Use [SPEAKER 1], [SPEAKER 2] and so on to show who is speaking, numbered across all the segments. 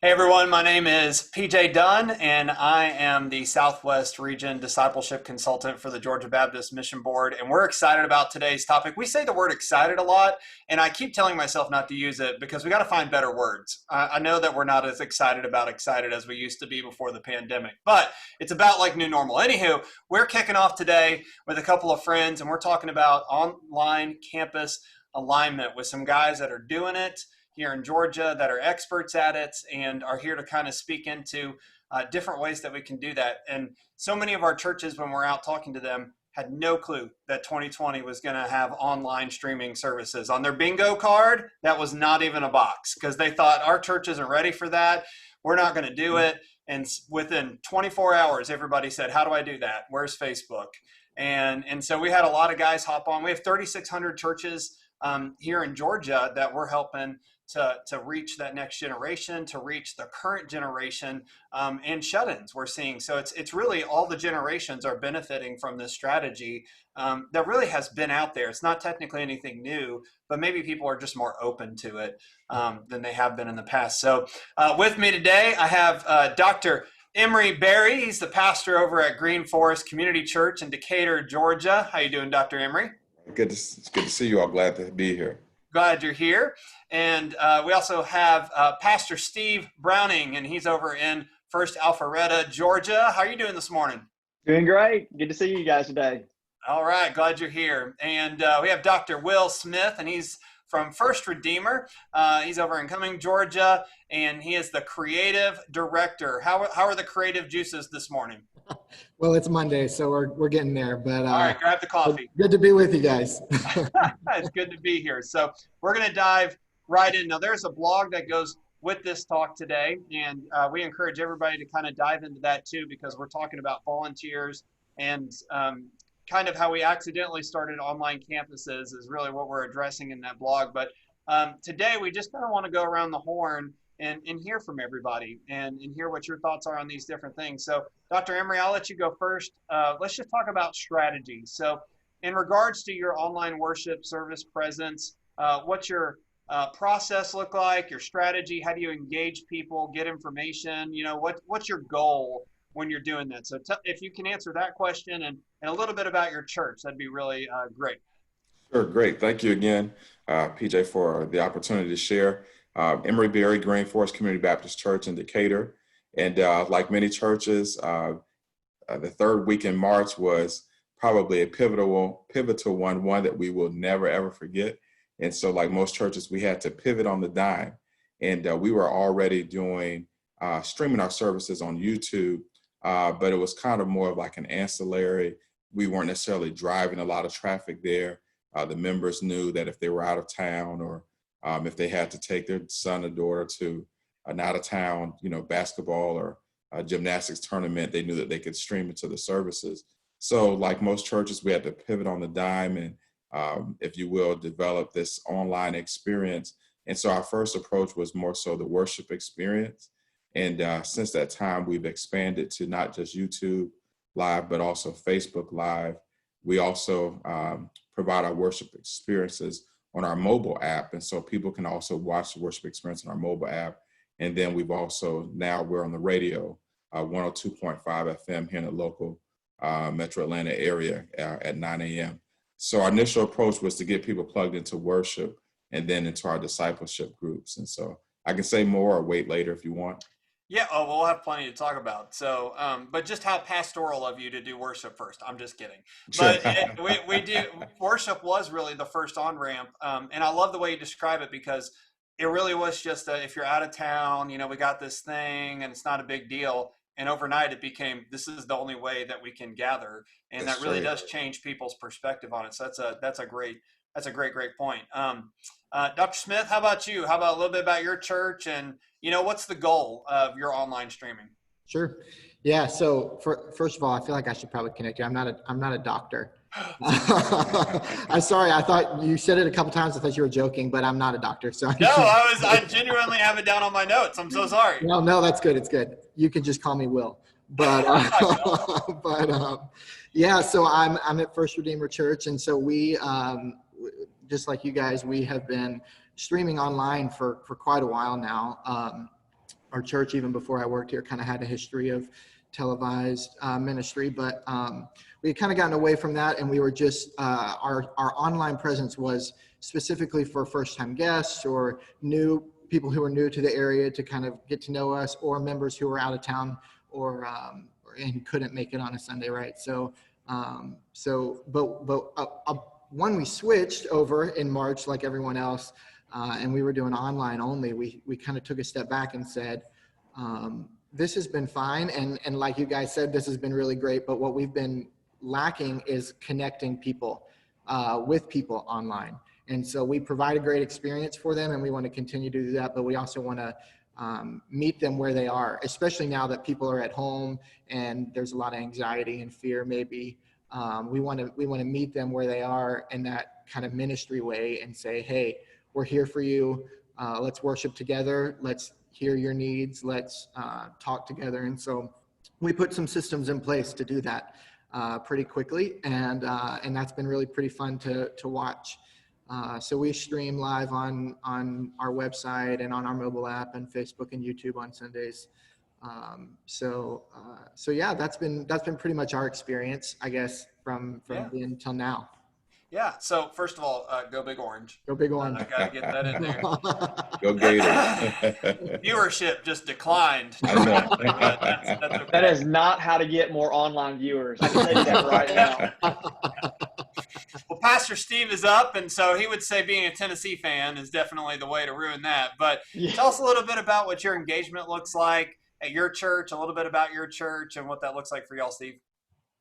[SPEAKER 1] Hey everyone, my name is PJ Dunn, and I am the Southwest Region Discipleship Consultant for the Georgia Baptist Mission Board. And we're excited about today's topic. We say the word excited a lot, and I keep telling myself not to use it because we got to find better words. I know that we're not as excited about excited as we used to be before the pandemic, but it's about like new normal. Anywho, we're kicking off today with a couple of friends, and we're talking about online campus alignment with some guys that are doing it here in Georgia that are experts at it and are here to kind of speak into different ways that we can do that. And so many of our churches, when we're out talking to them, had no clue that 2020 was going to have online streaming services. On their bingo card, that was not even a box because they thought our church isn't ready for that. We're not going to do it. And within 24 hours, everybody said, how do I do that? Where's Facebook? And so we had a lot of guys hop on. We have 3,600 churches here in Georgia that we're helping to reach that next generation, to reach the current generation, and shut-ins we're seeing. So it's really all the generations are benefiting from this strategy that really has been out there. It's not technically anything new, but maybe people are just more open to it than they have been in the past. So with me today, I have Dr. Emery Berry. He's the pastor over at Green Forest Community Church in Decatur, Georgia. How you doing, Dr. Emery?
[SPEAKER 2] It's good to see you all. Glad to be here.
[SPEAKER 1] Glad you're here. And we also have Pastor Steve Browning, and he's over in First Alpharetta, Georgia. How are you doing this morning?
[SPEAKER 3] Doing great. Good to see you guys today.
[SPEAKER 1] All right, glad you're here. And we have Dr. Will Smith, and he's from First Redeemer. He's over in Cumming, Georgia, and he is the creative director. How are the creative juices this morning?
[SPEAKER 4] Well, it's Monday, so we're getting there. But
[SPEAKER 1] all right, grab the coffee.
[SPEAKER 4] Good to be with you guys.
[SPEAKER 1] It's good to be here. So we're going to dive right in. Now, there's a blog that goes with this talk today, and we encourage everybody to kind of dive into that too, because we're talking about volunteers and kind of how we accidentally started online campuses is really what we're addressing in that blog. But today we just kind of want to go around the horn and hear from everybody and hear what your thoughts are on these different things. So Dr. Emery, I'll let you go first. Let's just talk about strategy. So in regards to your online worship service presence, what's your process look like, your strategy? How do you engage people, get information? You know, what's your goal when you're doing that? So if you can answer that question and a little bit about your church, that'd be really great.
[SPEAKER 2] Sure, great. Thank you again, PJ, for the opportunity to share. Emery Berry, Green Forest Community Baptist Church in Decatur. And like many churches, the third week in March was probably a pivotal one that we will never, ever forget. And so like most churches, we had to pivot on the dime. And we were already doing streaming our services on YouTube, but it was kind of more of like an ancillary. We weren't necessarily driving a lot of traffic there. The members knew that if they were out of town or if they had to take their son or daughter to an out of town, basketball or a gymnastics tournament, they knew that they could stream it to the services. So like most churches, we had to pivot on the dime and, if you will, develop this online experience. And so our first approach was more so the worship experience. And since that time, we've expanded to not just YouTube Live, but also Facebook Live. We also provide our worship experiences on our mobile app. And so people can also watch the worship experience on our mobile app. And then we're on the radio, 102.5 FM here in the local Metro Atlanta area at 9 a.m. So our initial approach was to get people plugged into worship and then into our discipleship groups. And so I can say more or wait later if you want.
[SPEAKER 1] Yeah, we'll have plenty to talk about. So, but just how pastoral of you to do worship first. I'm just kidding. But we do. Worship was really the first on-ramp. And I love the way you describe it because it really was just if you're out of town, we got this thing and it's not a big deal. And overnight it became, this is the only way that we can gather. And that really does change people's perspective on it. So that's a great point. Dr. Smith, how about you? How about a little bit about your church and, what's the goal of your online streaming?
[SPEAKER 4] Sure. Yeah. So first of all, I feel like I should probably connect you. I'm not a doctor. I'm sorry. I thought you said it a couple times. I thought you were joking, but I'm not a doctor. So
[SPEAKER 1] no, I genuinely have it down on my notes. I'm so sorry.
[SPEAKER 4] No, that's good. It's good. You can just call me Will. But yeah. So I'm at First Redeemer Church, and so we just like you guys, we have been streaming online for quite a while now. our church, even before I worked here, kind of had a history of televised ministry, but we had kind of gotten away from that, and we were just our online presence was specifically for first-time guests or new people who are new to the area to kind of get to know us, or members who were out of town or and couldn't make it on a Sunday, right? So when we switched over in March, like everyone else, and we were doing online only, we kind of took a step back and said, this has been fine. And like you guys said, this has been really great. But what we've been lacking is connecting people with people online. And so we provide a great experience for them, and we want to continue to do that. But we also want to meet them where they are, especially now that people are at home and there's a lot of anxiety and fear maybe. We want to meet them where they are in that kind of ministry way and say, hey, we're here for you. Let's worship together. Let's hear your needs. Let's talk together. And so we put some systems in place to do that pretty quickly. And that's been really pretty fun to watch. So we stream live on our website and on our mobile app and Facebook and YouTube on Sundays. So yeah, that's been pretty much our experience, I guess, from then till now.
[SPEAKER 1] Yeah. So first of all, go Big Orange.
[SPEAKER 4] Go Big Orange.
[SPEAKER 1] I gotta get that in there.
[SPEAKER 2] Go Gators.
[SPEAKER 1] Viewership just declined.
[SPEAKER 2] I know.
[SPEAKER 1] But that's okay.
[SPEAKER 3] That is not how to get more online viewers. I can tell you that right now.
[SPEAKER 1] Well, Pastor Steve is up, and so he would say being a Tennessee fan is definitely the way to ruin that. But tell us a little bit about what your engagement looks like at your church, a little bit about your church, and what that looks like for y'all, Steve.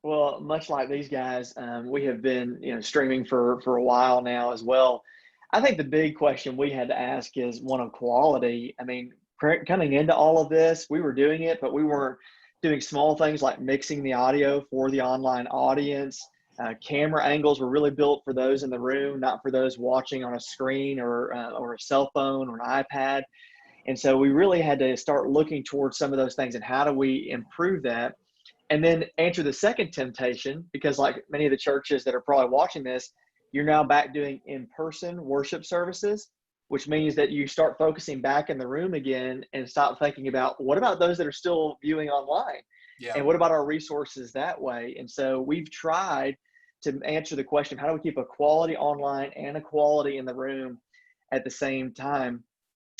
[SPEAKER 3] Well, much like these guys, we have been, streaming for a while now as well. I think the big question we had to ask is one of quality. I mean, coming into all of this, we were doing it, but we weren't doing small things like mixing the audio for the online audience. Camera angles were really built for those in the room, not for those watching on a screen or a cell phone or an iPad. And so we really had to start looking towards some of those things and how do we improve that? And then answer the second temptation, because like many of the churches that are probably watching this, you're now back doing in-person worship services, which means that you start focusing back in the room again and stop thinking about what about those that are still viewing online?
[SPEAKER 1] Yeah.
[SPEAKER 3] And what about our resources that way? And so we've tried to answer the question, how do we keep a quality online and a quality in the room at the same time?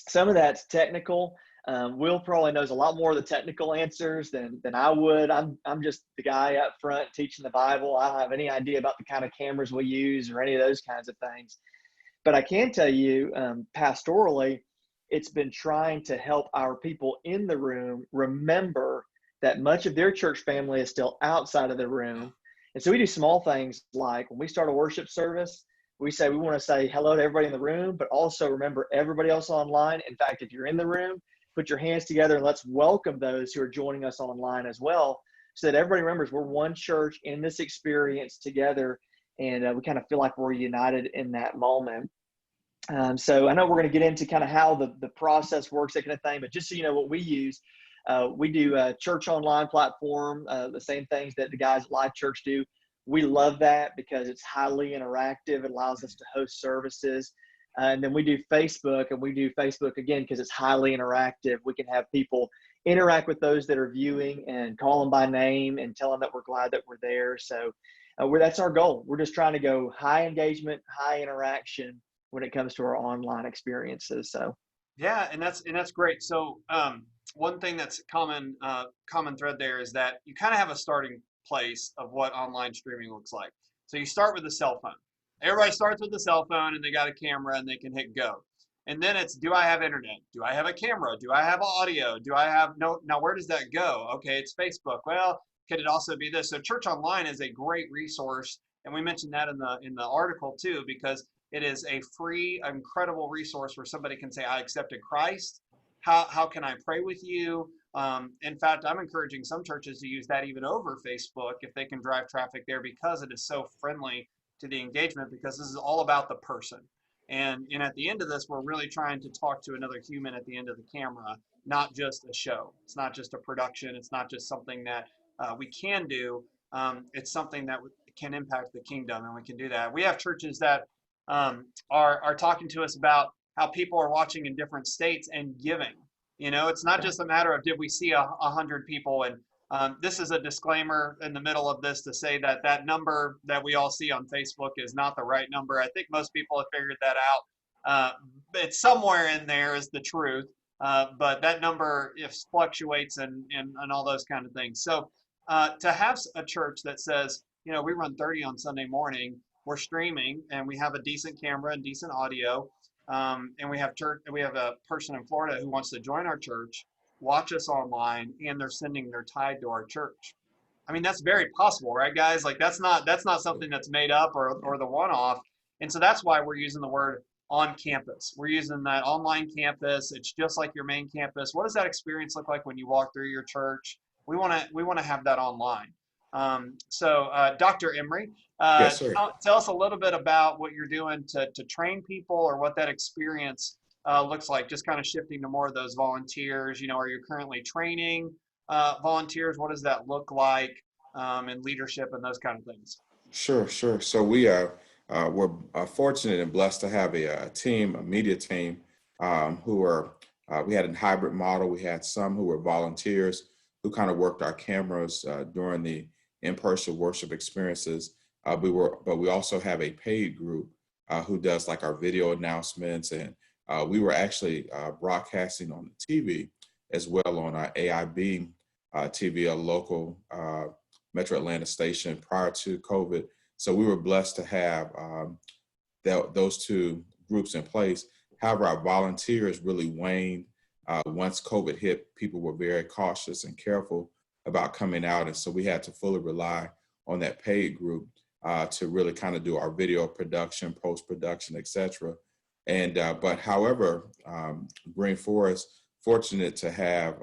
[SPEAKER 3] Some of that's technical. Will probably knows a lot more of the technical answers than I would. I'm just the guy up front teaching the Bible. I don't have any idea about the kind of cameras we use or any of those kinds of things. But I can tell you, pastorally, it's been trying to help our people in the room remember that much of their church family is still outside of the room. And so we do small things like when we start a worship service, we say we want to say hello to everybody in the room, but also remember everybody else online. In fact, if you're in the room, put your hands together and let's welcome those who are joining us online as well, so that everybody remembers we're one church in this experience together, and we kind of feel like we're united in that moment. So I know we're going to get into kind of how the process works, that kind of thing, but just so you know what we use, we do a church online platform, the same things that the guys at Live Church do. We love that because it's highly interactive. It allows us to host services. And then we do Facebook, and we do Facebook again because it's highly interactive. We can have people interact with those that are viewing and call them by name and tell them that we're glad that we're there. So that's our goal. We're just trying to go high engagement, high interaction when it comes to our online experiences. So
[SPEAKER 1] yeah, and that's great. So one thing that's common thread there is that you kind of have a starting place of what online streaming looks like. So you start with a cell phone. Everybody starts with a cell phone and they got a camera and they can hit go. And then it's, do I have internet? Do I have a camera? Do I have audio? Do I have no? Now, where does that go? Okay, it's Facebook. Well, could it also be this? So Church Online is a great resource. And we mentioned that in the article too, because it is a free, incredible resource where somebody can say, I accepted Christ. How can I pray with you? In fact, I'm encouraging some churches to use that even over Facebook if they can drive traffic there, because it is so friendly to the engagement, because this is all about the person. And at the end of this, we're really trying to talk to another human at the end of the camera, not just a show. It's not just a production. It's not just something that we can do. It's something that can impact the kingdom, and we can do that. We have churches that are talking to us about how people are watching in different states and giving. It's not just a matter of did we see 100 people. And this is a disclaimer in the middle of this to say that that number that we all see on Facebook is not the right number. I think most people have figured that out. It's somewhere in there is the truth, but that number if fluctuates and all those kind of things. So to have a church that says, we run 30 on Sunday morning, we're streaming, and we have a decent camera and decent audio, and we have a person in Florida who wants to join our church, watch us online, and they're sending their tithe to our church. I mean, that's very possible, right, guys? Like that's not something that's made up or the one-off. And so that's why we're using the word on campus. We're using that online campus. It's just like your main campus. What does that experience look like when you walk through your church? We want to have that online. So Dr. Emery,
[SPEAKER 2] Yes, sir.
[SPEAKER 1] tell us a little bit about what you're doing to train people, or what that experience looks like. Just kind of shifting to more of those volunteers. Are you currently training volunteers? What does that look like in leadership and those kind of things?
[SPEAKER 2] Sure. So we're fortunate and blessed to have a media team, who are, we had a hybrid model. We had some who were volunteers who kind of worked our cameras during the in-person worship experiences. But we also have a paid group who does like our video announcements, and we were actually broadcasting on the TV as well on our AIB TV, a local Metro Atlanta station prior to COVID. So we were blessed to have those two groups in place. However, our volunteers really waned. Once COVID hit, people were very cautious and careful about coming out. And so we had to fully rely on that paid group to really kind of do our video production, post-production, et cetera. And, but however, Green Forest, fortunate to have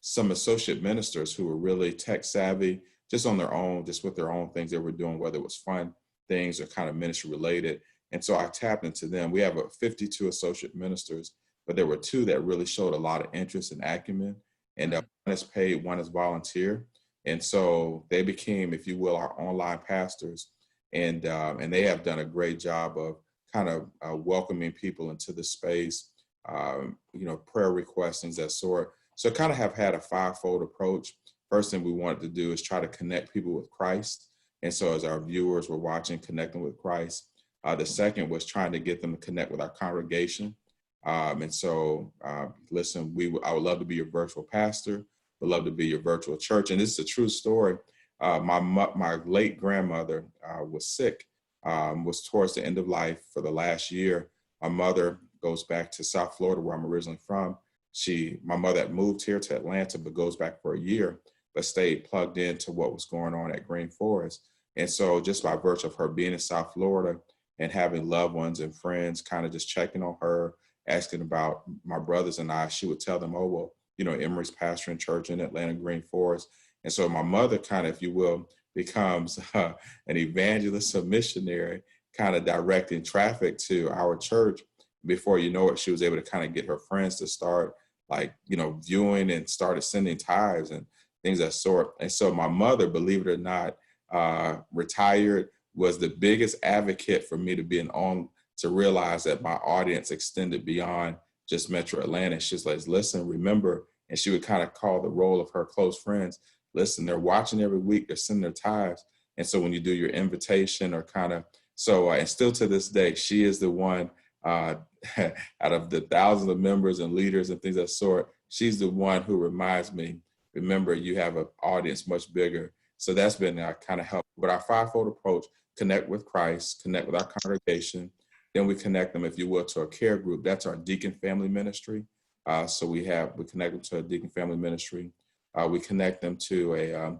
[SPEAKER 2] some associate ministers who were really tech savvy, just on their own, just with their own things they were doing, whether it was fun things or kind of ministry related. And so I tapped into them. We have 52 associate ministers, but there were two that really showed a lot of interest and acumen. And one is paid, one is volunteer. And so they became, if you will, our online pastors. And they have done a great job of kind of welcoming people into the space, prayer requests, things of that sort. So kind of have had a fivefold approach. First thing we wanted to do is try to connect people with Christ. And so as our viewers were watching, connecting with Christ. The second was trying to get them to connect with our congregation. And so, listen, I would love to be your virtual pastor. Would love to be your virtual church. And this is a true story. My late grandmother was sick, was towards the end of life for the last year. My mother goes back to South Florida, where I'm originally from. My mother had moved here to Atlanta, but goes back for a year, but stayed plugged into what was going on at Green Forest. And so just by virtue of her being in South Florida and having loved ones and friends kind of just checking on her, asking about my brothers and I, she would tell them, oh, well, Emery's pastoring church in Atlanta, Green Forest. And so my mother kind of, if you will, becomes an evangelist, a missionary, kind of directing traffic to our church. Before you know it, she was able to kind of get her friends to start viewing, and started sending tithes and things of that sort. And so my mother, believe it or not, retired, was the biggest advocate for me to realize that my audience extended beyond just Metro Atlanta. She's like, listen, remember, and she would kind of call the role of her close friends. Listen, they're watching every week, they're sending their tithes. And so when you do your invitation or and still to this day, she is the one out of the thousands of members and leaders and things of that sort, she's the one who reminds me, remember, you have an audience much bigger. So that's been kind of helpful. But our fivefold approach: connect with Christ, connect with our congregation. Then we connect them, if you will, to a care group. That's our deacon family ministry. So we connect them to a deacon family ministry. We connect them to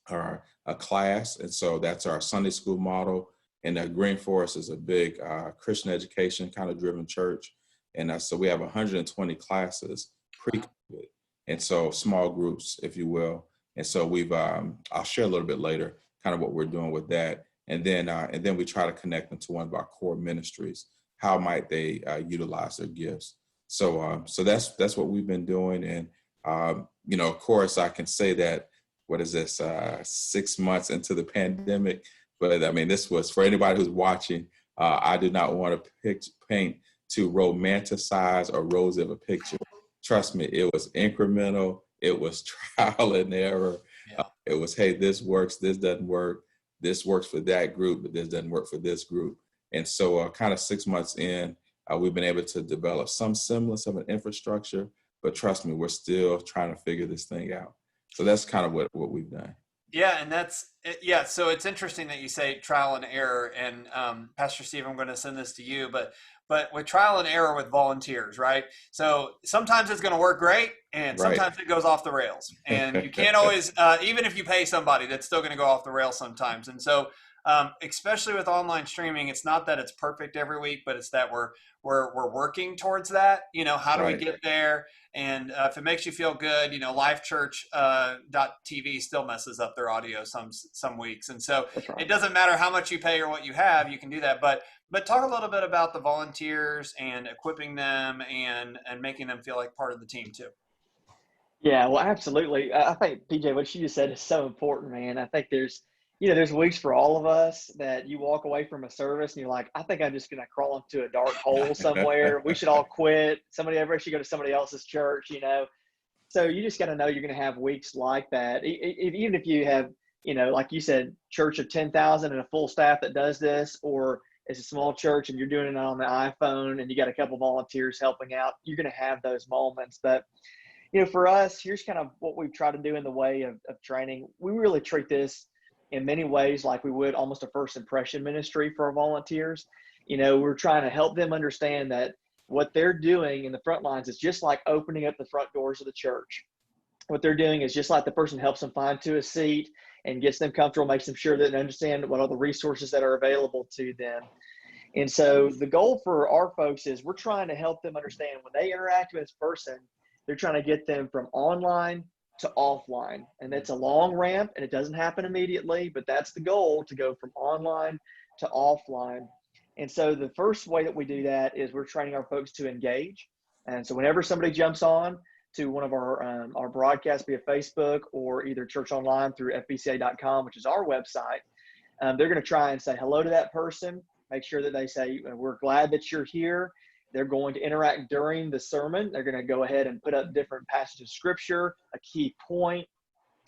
[SPEAKER 2] a class. And so that's our Sunday school model. And Green Forest is a big Christian education kind of driven church. And so we have 120 classes pre-COVID. And so small groups, if you will. And so I'll share a little bit later kind of what we're doing with that. And then we try to connect them to one of our core ministries. How might they utilize their gifts? So that's what we've been doing. And, of course, I can say that, 6 months into the pandemic. But I mean, this was, for anybody who's watching, I did not want to paint to romanticize a rose of a picture. Trust me, it was incremental. It was trial and error.
[SPEAKER 1] Yeah.
[SPEAKER 2] It was, hey, this works, this doesn't work. This works for that group, but this doesn't work for this group. And so kind of 6 months in, we've been able to develop some semblance of an infrastructure, but trust me, we're still trying to figure this thing out. So that's kind of what we've done.
[SPEAKER 1] Yeah, and yeah. So it's interesting that you say trial and error, and Pastor Steve, I'm going to send this to you, but with trial and error with volunteers, right? So sometimes it's going to work great, and sometimes it goes off the rails, and you can't always, even if you pay somebody, that's still going to go off the rails sometimes. And so, especially with online streaming, it's not that it's perfect every week, but it's that we're working towards that. How do we get there? And if it makes you feel good, LifeChurch.tv still messes up their audio some weeks. And so It doesn't matter how much you pay or what you have, you can do that. But talk a little bit about the volunteers and equipping them and making them feel like part of the team too.
[SPEAKER 3] Yeah, well, absolutely. I think, PJ, what you just said is so important, man. I think there's weeks for all of us that you walk away from a service and you're like, I think I'm just going to crawl into a dark hole somewhere. We should all quit. Everybody should go to somebody else's church, So you just got to know you're going to have weeks like that. Even if you have, like you said, church of 10,000 and a full staff that does this, or it's a small church and you're doing it on the iPhone and you got a couple volunteers helping out, you're going to have those moments. But for us, here's kind of what we've tried to do in the way of training. We really treat this in many ways like we would almost a first impression ministry for our volunteers. We're trying to help them understand that what they're doing in the front lines is just like opening up the front doors of the church. What they're doing is just like the person helps them find to a seat and gets them comfortable, makes them sure that they understand what are the resources that are available to them. And so the goal for our folks is we're trying to help them understand when they interact with this person, they're trying to get them from online to offline. And that's a long ramp and it doesn't happen immediately, but that's the goal, to go from online to offline. And so the first way that we do that is we're training our folks to engage. And so whenever somebody jumps on to one of our broadcasts via Facebook or either Church Online through fbca.com, which is our website, they're going to try and say hello to that person, make sure that they say, we're glad that you're here. They're going to interact during the sermon. They're going to go ahead and put up different passages of scripture, a key point,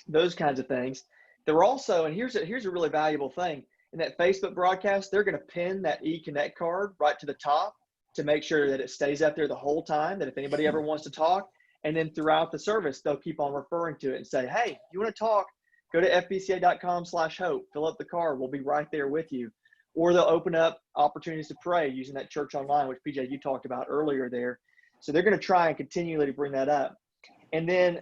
[SPEAKER 3] those kinds of things. They're also, and here's a really valuable thing, in that Facebook broadcast, they're going to pin that eConnect card right to the top to make sure that it stays up there the whole time, that if anybody ever wants to talk, and then throughout the service, they'll keep on referring to it and say, hey, you want to talk, go to fbca.com/hope, fill up the card. We'll be right there with you. Or they'll open up opportunities to pray using that Church Online, which PJ, you talked about earlier there. So they're going to try and continually bring that up. And then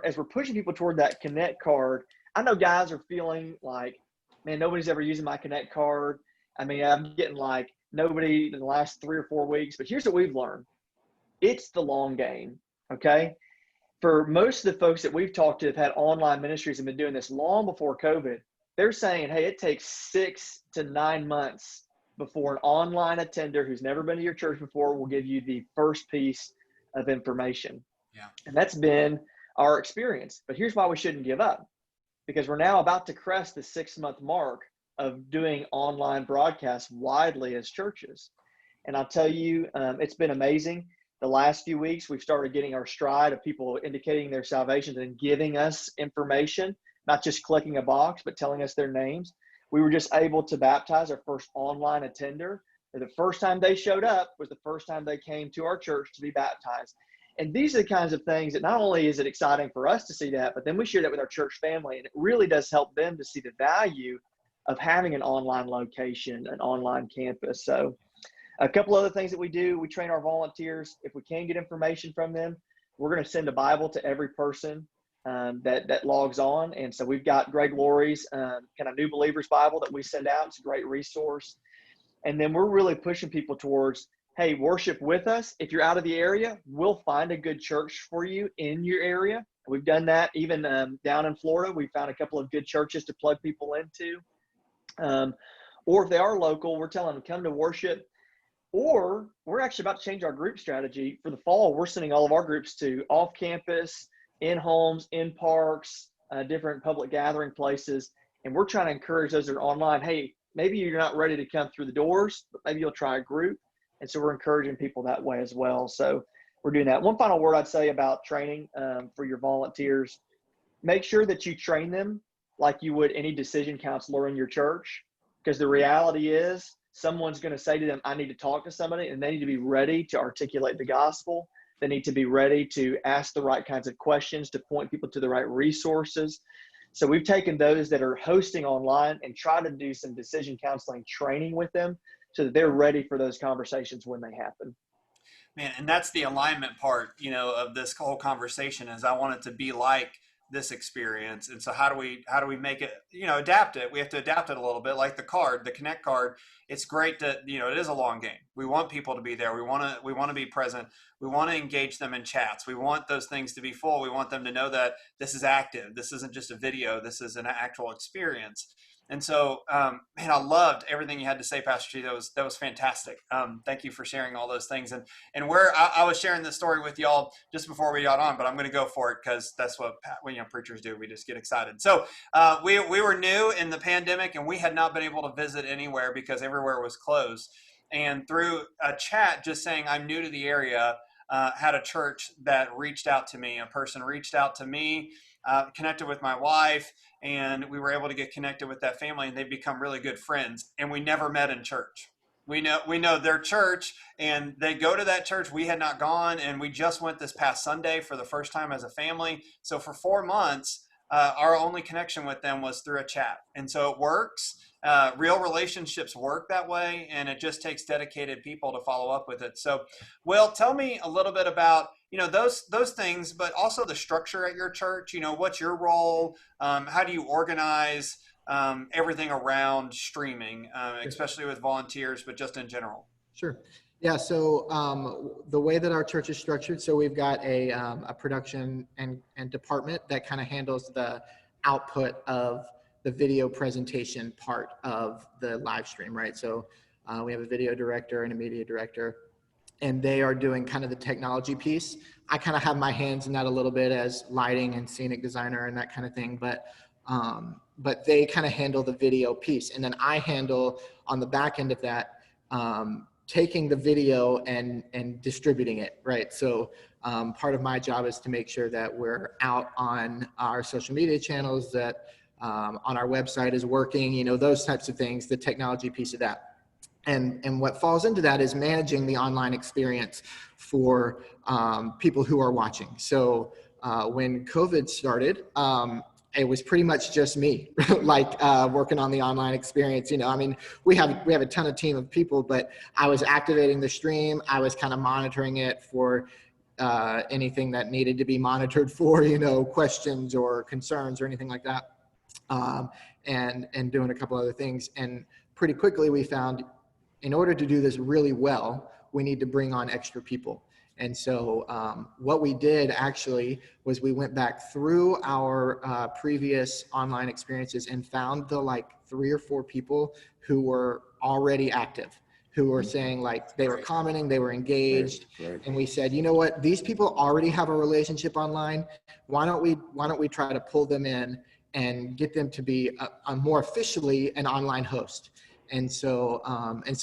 [SPEAKER 3] as we're pushing people toward that Connect card, I know guys are feeling like, man, nobody's ever using my Connect card. I mean, I'm getting like nobody in the last 3 or 4 weeks, but here's what we've learned. It's the long game, okay? For most of the folks that we've talked to have had online ministries and been doing this long before COVID, they're saying, hey, it takes 6 to 9 months before an online attender who's never been to your church before will give you the first piece of information.
[SPEAKER 1] Yeah.
[SPEAKER 3] And that's been our experience. But here's why we shouldn't give up, because we're now about to crest the 6-month mark of doing online broadcasts widely as churches. And I'll tell you, it's been amazing. The last few weeks, we've started getting our stride of people indicating their salvations and giving us information, not just clicking a box, but telling us their names. We were just able to baptize our first online attender. The first time they showed up was the first time they came to our church to be baptized. And these are the kinds of things that not only is it exciting for us to see that, but then we share that with our church family. And it really does help them to see the value of having an online location, an online campus. So a couple other things that we do, we train our volunteers. If we can get information from them, we're going to send a Bible to every person that logs on. And so we've got Greg Laurie's kind of New Believers Bible that we send out. It's a great resource. And then we're really pushing people towards, hey, worship with us. If you're out of the area, we'll find a good church for you in your area. We've done that even down in Florida. We found a couple of good churches to plug people into. Or if they are local, we're telling them come to worship. Or we're actually about to change our group strategy for the fall. We're sending all of our groups to off campus, in homes, in parks, different public gathering places. And we're trying to encourage those that are online, hey, maybe you're not ready to come through the doors, but maybe you'll try a group. And so we're encouraging people that way as well. So we're doing that. One final word I'd say about training for your volunteers: make sure that you train them like you would any decision counselor in your church, because the reality is someone's going to say to them, I need to talk to somebody, and they need to be ready to articulate the gospel. They need to be ready to ask the right kinds of questions, to point people to the right resources. So we've taken those that are hosting online and try to do some decision counseling training with them so that they're ready for those conversations when they happen.
[SPEAKER 1] Man, and that's the alignment part, of this whole conversation, is I want it to be like this experience. And so how do we make it, adapt it? We have to adapt it a little bit, like the Connect card. It's great that, it is a long game. We want people to be there. We want to be present. We want to engage them in chats. We want those things to be full. We want them to know that this is active. This isn't just a video. This is an actual experience. And so, man, I loved everything you had to say, Pastor G. That was fantastic. Thank you for sharing all those things. And where I was sharing this story with y'all just before we got on, but I'm going to go for it because that's what preachers do. We just get excited. So we were new in the pandemic, and we had not been able to visit anywhere because everywhere was closed. And through a chat, just saying I'm new to the area, had a church that reached out to me. A person reached out to me, connected with my wife, and we were able to get connected with that family, and they've become really good friends. And we never met in church. We know their church, and they go to that church. We had not gone, and we just went this past Sunday for the first time as a family. So for 4 months, our only connection with them was through a chat. And so it works. Real relationships work that way, and it just takes dedicated people to follow up with it. So, Will, tell me a little bit about those things, but also the structure at your church. What's your role? How do you organize everything around streaming, especially with volunteers, but just in general?
[SPEAKER 4] Sure. Yeah. So the way that our church is structured, so we've got a production and department that kind of handles the output of the video presentation part of the live stream, right? So we have a video director and a media director, and they are doing kind of the technology piece. I kind of have my hands in that a little bit as lighting and scenic designer and that kind of thing, but they kind of handle the video piece. And then I handle on the back end of that, taking the video and distributing it, right? So part of my job is to make sure that we're out on our social media channels, that on our website is working, those types of things, the technology piece of that. And what falls into that is managing the online experience for people who are watching. So when COVID started, it was pretty much just me, working on the online experience. We have a ton of team of people, but I was activating the stream. I was kind of monitoring it for anything that needed to be monitored for, questions or concerns or anything like that, and doing a couple other things. And pretty quickly we found, in order to do this really well, we need to bring on extra people. And so what we did actually was we went back through our previous online experiences and found the 3 or 4 people who were already active, who were saying they were commenting, they were engaged. Right. And we said, you know what, these people already have a relationship online. Why don't we try to pull them in and get them to be a more officially an online host? And so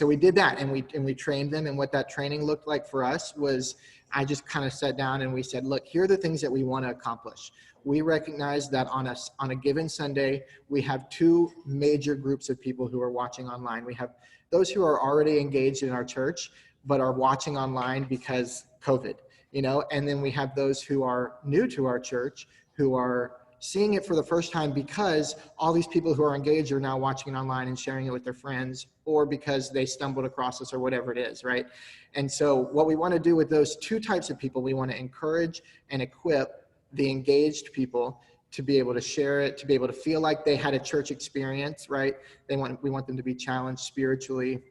[SPEAKER 4] we did that, and we trained them. And what that training looked like for us was, I just kind of sat down and we said, look, here are the things that we want to accomplish. We recognize that on a given Sunday, we have 2 major groups of people who are watching online. We have those who are already engaged in our church, but are watching online because COVID, and then we have those who are new to our church, who are seeing it for the first time because all these people who are engaged are now watching it online and sharing it with their friends, or because they stumbled across us or whatever it is, right? And so what we want to do with those 2 types of people, we want to encourage and equip the engaged people to be able to share it, to be able to feel like they had a church experience, right? We want them to be challenged spiritually.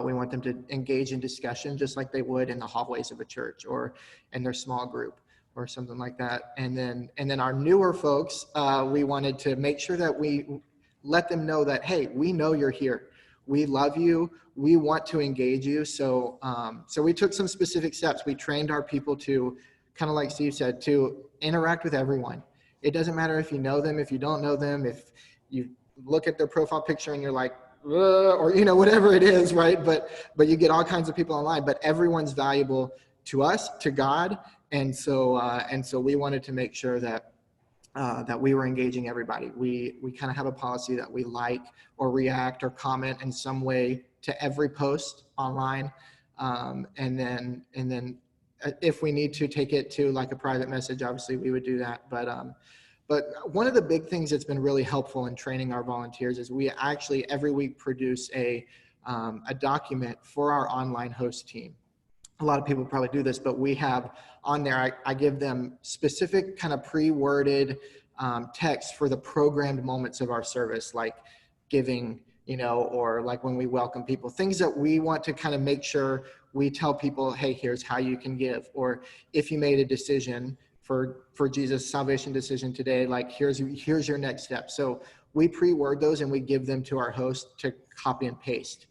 [SPEAKER 4] We want them to engage in discussion just like they would in the hallways of a church or in their small group, or something like that. And then our newer folks, we wanted to make sure that we let them know that, hey, we know you're here. We love you. We want to engage you. So we took some specific steps. We trained our people to, kind of like Steve said, to interact with everyone. It doesn't matter if you know them, if you don't know them, if you look at their profile picture and you're like, or, whatever it is, right? But you get all kinds of people online, but everyone's valuable to us, to God. And so we wanted to make sure that we were engaging everybody. We kind of have a policy that we like or react or comment in some way to every post online. And then if we need to take it to like a private message, obviously we would do that. But one of the big things that's been really helpful in training our volunteers is we actually every week produce a document for our online host team. A lot of people probably do this, but we have on there, I give them specific kind of pre-worded text for the programmed moments of our service, like giving, or like when we welcome people, things that we want to kind of make sure we tell people, hey, here's how you can give. Or if you made a decision for Jesus' salvation decision today, like here's your next step. So we pre-word those and we give them to our host to copy and paste.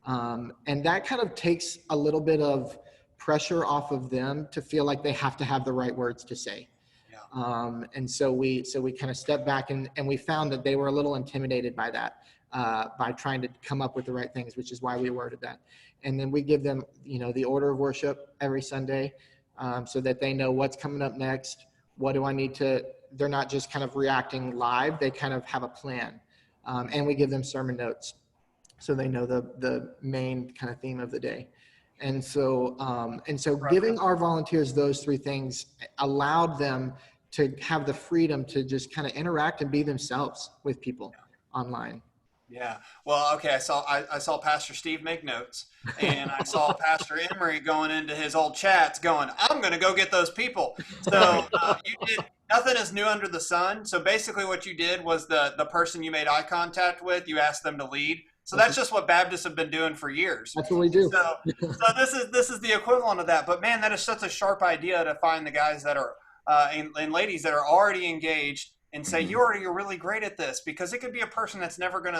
[SPEAKER 4] And that kind of takes a little bit of pressure off of them to feel like they have to have the right words to say. Yeah. And so we kind of stepped back and we found that they were a little intimidated by that, by trying to come up with the right things, which is why we worded that. And then we give them, the order of worship every Sunday, so that they know what's coming up next. What do I need to, they're not just kind of reacting live, they kind of have a plan. And we give them sermon notes so they know the main kind of theme of the day. And so giving our volunteers those three things allowed them to have the freedom to just kind of interact and be themselves with people online.
[SPEAKER 1] Yeah. Well, okay. I saw Pastor Steve make notes, and I saw Pastor Emery going into his old chats going, I'm going to go get those people. So you did, nothing is new under the sun. So basically what you did was the person you made eye contact with, you asked them to lead. So that's just what Baptists have been doing for years.
[SPEAKER 4] That's what we do.
[SPEAKER 1] So this is the equivalent of that. But man, that is such a sharp idea to find the guys that are and ladies that are already engaged and say you're really great at this, because it could be a person that's never going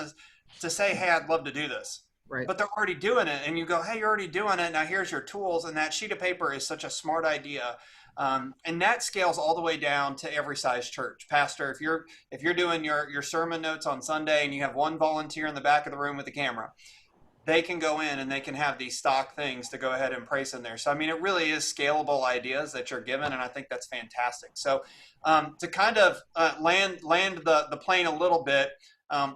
[SPEAKER 1] to say, hey, I'd love to do this. Right. But they're already doing it, and you go, hey, you're already doing it. Now here's your tools, and that sheet of paper is such a smart idea. And that scales all the way down to every size church. Pastor, if you're doing your sermon notes on Sunday and you have one volunteer in the back of the room with the camera, they can go in and they can have these stock things to go ahead and place in there. So, I mean, it really is scalable ideas that you're given, and I think that's fantastic. So to kind of land the plane a little bit,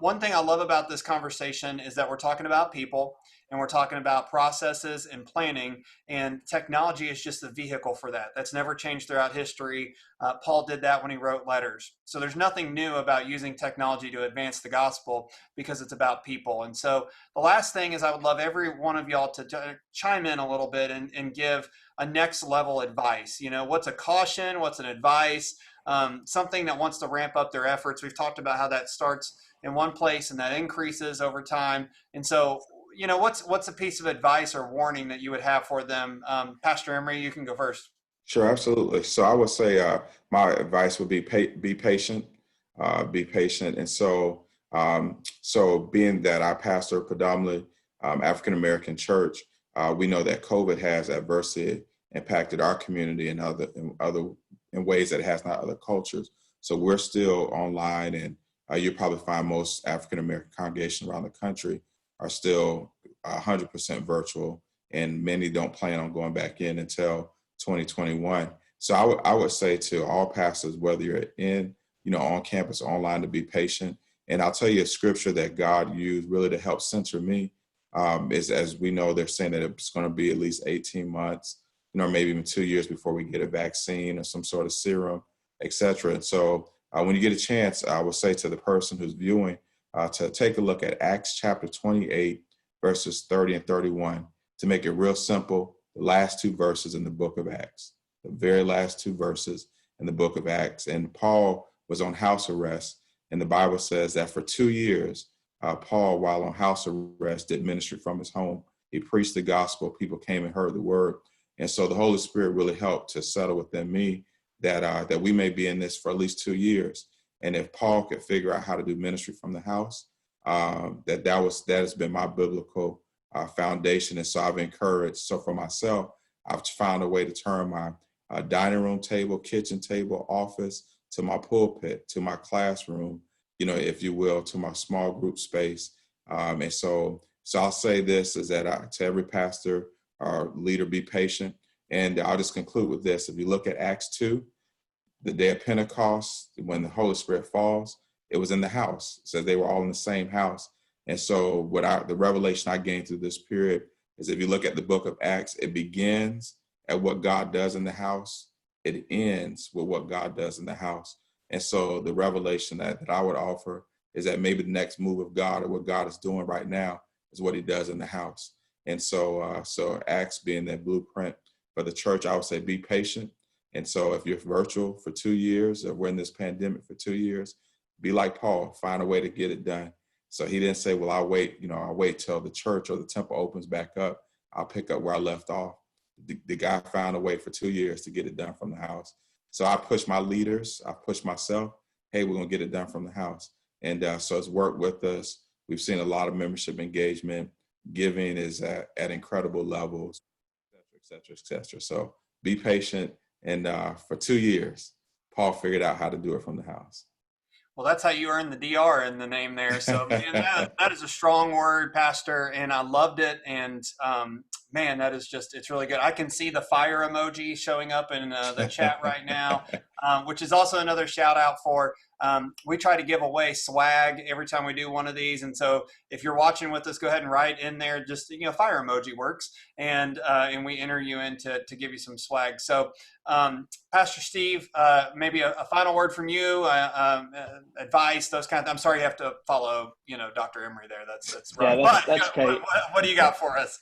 [SPEAKER 1] one thing I love about this conversation is that we're talking about people, and we're talking about processes and planning, and technology is just the vehicle for that. That's never changed throughout history. Paul did that when he wrote letters. So there's nothing new about using technology to advance the gospel, because it's about people. And so the last thing is I would love every one of y'all to chime in a little bit and give a next level advice. What's a caution? What's an advice? Something that wants to ramp up their efforts. We've talked about how that starts in one place and that increases over time. And so, what's a piece of advice or warning that you would have for them? Pastor Emery, you can go first.
[SPEAKER 2] Sure, absolutely. So I would say my advice would be be patient, be patient. And so being that I pastor predominantly African-American church, we know that COVID has adversely impacted our community in ways that it has not other cultures. So we're still online, and you'll probably find most African-American congregations around the country are still 100% virtual, and many don't plan on going back in until 2021. So I would say to all pastors, whether you're on campus or online, to be patient. And I'll tell you a scripture that God used really to help center me is, as we know, they're saying that it's going to be at least 18 months, maybe even 2 years before we get a vaccine or some sort of serum, et cetera. And so when you get a chance, I will say to the person who's viewing to take a look at Acts chapter 28, verses 30 and 31. To make it real simple, the last two verses in the book of Acts, the very last two verses in the book of Acts. And Paul was on house arrest, and the Bible says that for 2 years, Paul, while on house arrest, did ministry from his home. He preached the gospel. People came and heard the word. And so the Holy Spirit really helped to settle within me that we may be in this for at least 2 years. And if Paul could figure out how to do ministry from the house, that has been my biblical foundation. And so I've encouraged. So for myself, I've found a way to turn my dining room table, kitchen table, office, to my pulpit, to my classroom, if you will, to my small group space, And so I'll say this is that to every pastor or leader, be patient. And I'll just conclude with this. If you look at Acts 2, the day of Pentecost, when the Holy Spirit falls, it was in the house. So they were all in the same house. And so the revelation I gained through this period is if you look at the book of Acts, it begins at what God does in the house. It ends with what God does in the house. And so the revelation that I would offer is that maybe the next move of God or what God is doing right now is what he does in the house. And so Acts being that blueprint for the church, I would say be patient. And so if you're virtual for 2 years or we're in this pandemic for 2 years, be like Paul, find a way to get it done. So he didn't say, well, I'll wait till the church or the temple opens back up. I'll pick up where I left off. The guy found a way for 2 years to get it done from the house. So I push my leaders, I push myself, hey, we're gonna get it done from the house. And so it's worked with us. We've seen a lot of membership engagement. Giving is at incredible levels, et cetera, et cetera. So be patient. And for 2 years, Paul figured out how to do it from the house.
[SPEAKER 1] Well, that's how you earn the DR in the name there. So, man, that is a strong word, Pastor, and I loved it. And, man, that is it's really good. I can see the fire emoji showing up in the chat right now, which is also another shout out for, we try to give away swag every time we do one of these. And so if you're watching with us, go ahead and write in there, just, fire emoji works. And we enter you in to give you some swag. So, Pastor Steve, maybe a final word from you, advice, those kind of things. I'm sorry you have to follow, Dr. Emery there. That's right.
[SPEAKER 3] Yeah, that's okay.
[SPEAKER 1] What do you got for us?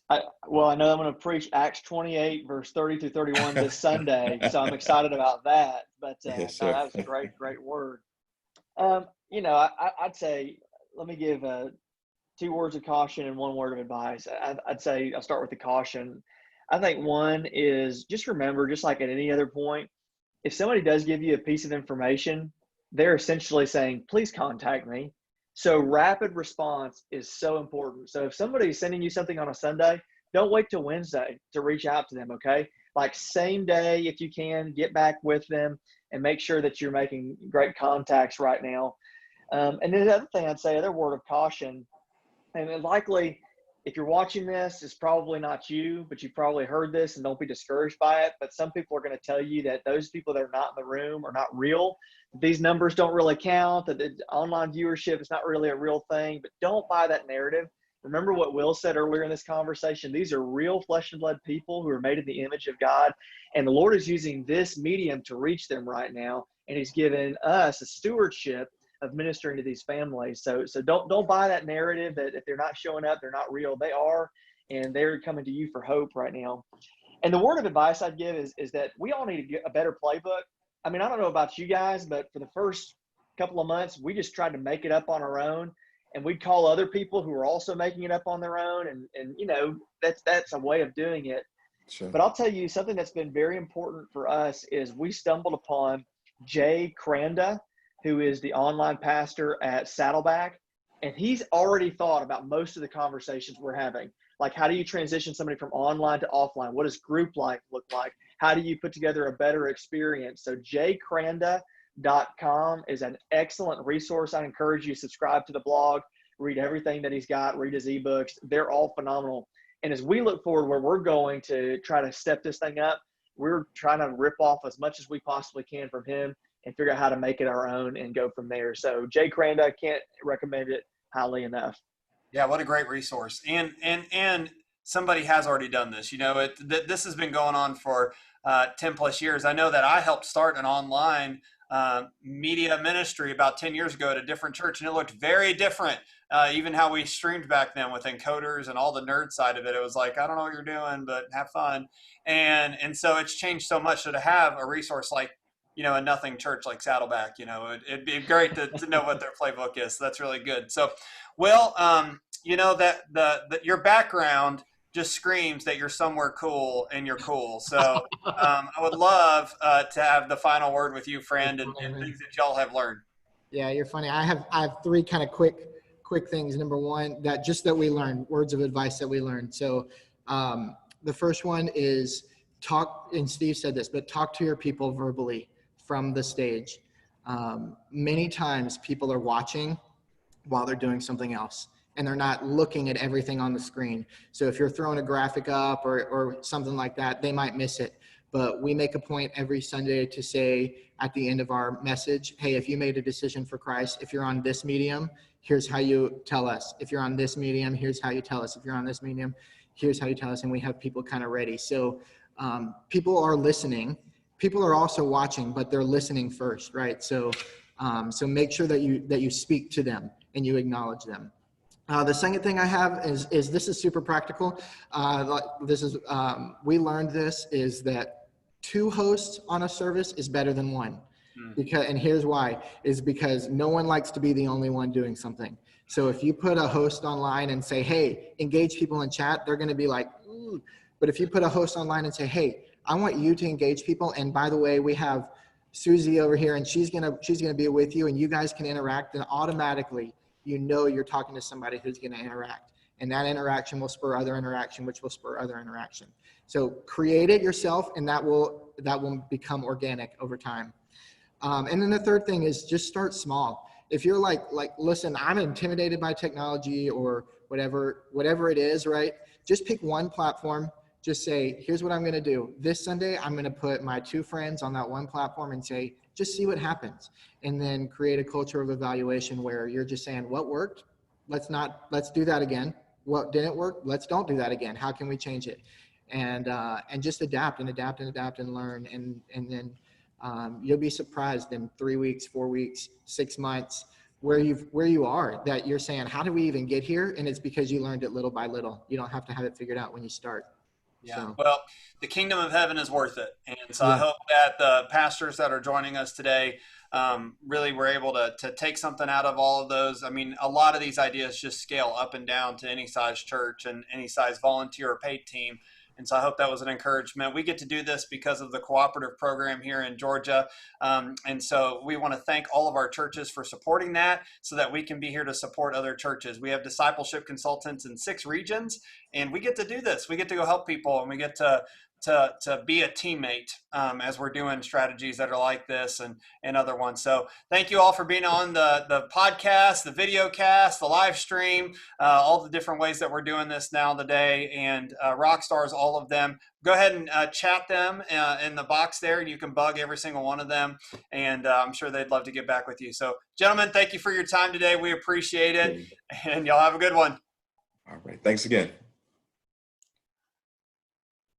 [SPEAKER 3] I know I'm going to preach Acts 28, verse 30 through 31 this Sunday, so I'm excited about that. But
[SPEAKER 2] Yes,
[SPEAKER 3] no, that was a great word. I'd say, let me give 2 words of caution and 1 word of advice. I'd say I'll start with the caution. I think one is just remember, just like at any other point, if somebody does give you a piece of information, they're essentially saying, please contact me. So rapid response is so important. So if somebody's sending you something on a Sunday, don't wait till Wednesday to reach out to them, okay? Like same day, if you can, get back with them and make sure that you're making great contacts right now. And then the other thing I'd say, other word of caution, and likely if you're watching this, it's probably not you, but you probably heard this, and don't be discouraged by it. But some people are going to tell you that those people that are not in the room are not real. These numbers don't really count, that the online viewership is not really a real thing. But don't buy that narrative. Remember what Will said earlier in this conversation. These are real flesh and blood people who are made in the image of God. And the Lord is using this medium to reach them right now. And he's given us a stewardship of ministering to these families. So don't buy that narrative that if they're not showing up, they're not real. They are, and they're coming to you for hope right now. And the word of advice I'd give is that we all need to get a better playbook. I mean, I don't know about you guys, but for the first couple of months, we just tried to make it up on our own, and we'd call other people who are also making it up on their own. And that's a way of doing it.
[SPEAKER 2] Sure.
[SPEAKER 3] But I'll tell you something that's been very important for us is we stumbled upon Jay Cranda, who is the online pastor at Saddleback. And he's already thought about most of the conversations we're having. Like, how do you transition somebody from online to offline? What does group life look like? How do you put together a better experience? So jcranda.com is an excellent resource. I encourage you to subscribe to the blog, read everything that he's got, read his ebooks. They're all phenomenal. And as we look forward where we're going to try to step this thing up, we're trying to rip off as much as we possibly can from him and figure out how to make it our own and go from there. So Jay Cranda, can't recommend it highly enough.
[SPEAKER 1] Yeah, what a great resource. And somebody has already done this. This has been going on for 10 plus years. I know that I helped start an online media ministry about 10 years ago at a different church, and it looked very different. Even how we streamed back then with encoders and all the nerd side of it. It was like, I don't know what you're doing, but have fun. And so it's changed so much. So to have a resource like, a nothing church like Saddleback, it'd be great to know what their playbook is. So that's really good. So, Will, that your background just screams that you're somewhere cool and you're cool. So I would love to have the final word with you, friend, and things that y'all have learned.
[SPEAKER 4] Yeah, you're funny. I have 3 kind of quick things. Number one, that we learned, words of advice that we learned. So the first one is talk, and Steve said this, but talk to your people verbally from the stage. Many times people are watching while they're doing something else. and they're not looking at everything on the screen. So if you're throwing a graphic up or something like that, they might miss it. But we make a point every Sunday to say at the end of our message, hey, if you made a decision for Christ, if you're on this medium, here's how you tell us. If you're on this medium, here's how you tell us. If you're on this medium, here's how you tell us. And we have people kind of ready. So people are listening. People are also watching, but they're listening first, right? So make sure that you speak to them and you acknowledge them. The second thing I have is this is super practical. We learned this is that 2 hosts on a service is better than 1. And here's why, is because no one likes to be the only one doing something. So if you put a host online and say, hey, engage people in chat, they're going to be like, ooh. But if you put a host online and say, hey, I want you to engage people. And by the way, we have Susie over here and she's going to be with you and you guys can interact, then automatically, you're talking to somebody who's going to interact. And that interaction will spur other interaction, which will spur other interaction. So create it yourself, and that will become organic over time. And then the third thing is just start small. If you're like, listen, I'm intimidated by technology or whatever it is, right? Just pick one platform. Just say, here's what I'm going to do. This Sunday, I'm going to put my 2 friends on that one platform and say, just see what happens. And then create a culture of evaluation where you're just saying, what worked? Let's do that again. What didn't work? Let's don't do that again. How can we change it? And just adapt and learn. And then you'll be surprised in 3 weeks, 4 weeks, 6 months, where you are, that you're saying, how do we even get here? And it's because you learned it little by little. You don't have to have it figured out when you start.
[SPEAKER 1] Yeah.
[SPEAKER 4] So.
[SPEAKER 1] Well, the kingdom of heaven is worth it. And so
[SPEAKER 4] Yeah.
[SPEAKER 1] I hope that the pastors that are joining us today really were able to take something out of all of those. I mean, a lot of these ideas just scale up and down to any size church and any size volunteer or paid team. And so I hope that was an encouragement. We get to do this because of the cooperative program here in Georgia. And so we want to thank all of our churches for supporting that so that we can be here to support other churches. We have discipleship consultants in 6 regions, and we get to do this. We get to go help people, and we get to be a teammate as we're doing strategies that are like this and other ones. So thank you all for being on the podcast, the video cast, the live stream, all the different ways that we're doing this now today, and rock stars, all of them. Go ahead and chat them in the box there, and you can bug every single one of them, and I'm sure they'd love to get back with you. So gentlemen, thank you for your time today. We appreciate it, and y'all have a good one.
[SPEAKER 2] All right. Thanks again.